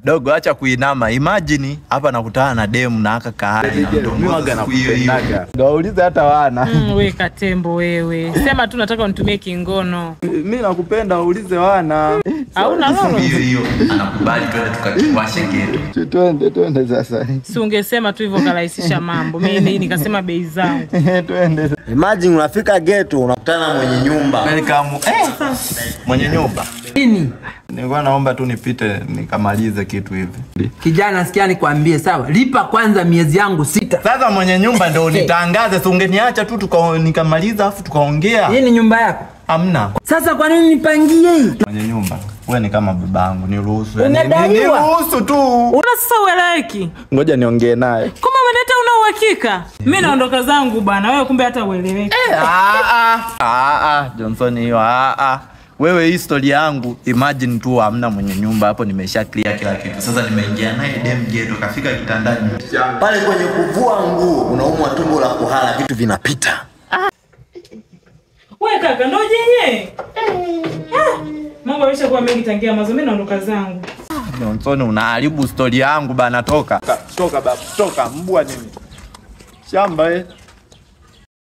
Dogo acha kuinama. Imagine hapa nakutana na demu na aka kahari. Mimi waga nakupendaga. Gaulize hata wana. Wewe katembo wewe. Sema tu nataka unitumie kingono. Mimi nakupenda uulize wana. Hauna roho. Hiyo anakubali twende tukakiwashe kitu. Twende sasa. Si ungesema tu hivyo karahisisha mambo. Mimi nikasema bei zangu. Twende. Imagine unafika ghetto unakutana mwenye nyumba. Mwenye nyumba. Nini? Nilikuwa naomba tu nipite nikamalize kitu hivi. Kijana sikia nikwambie sawa. Lipa kwanza miezi yangu 6. Sasa mwenye nyumba ndio nitangaze, si ungeniacha tu nikamaliza afu tukaongea. Hii ni nyumba yako? Hamna. Sasa kwa nini nipangie hii? Mwenye nyumba. Wewe ni kama babangu, niruhusu. Niruhusu tu. Una sasa ueleweki. Ngoja niongee naye. Kama umeleta una uhakika. Mimi naondoka zangu bwana. Wewe kumbe hata ueleweki. Johnson hiyo wewe history yangu imagine tu hamna mwenye nyumba hapo, nimesha clear kila kitu. Sasa nimeingia naye dem ghetto kafika kitandani. Pale kwenye kuvua nguo unaumwa tumbo la kuhala vitu vinapita. Wewe kaka ndo jenye. Mambo yameshakuwa mengi tangia mazo, mimi naondoka zangu. Johnson unaharibu story yangu bana, toka baba, toka mbwa nini? Shamba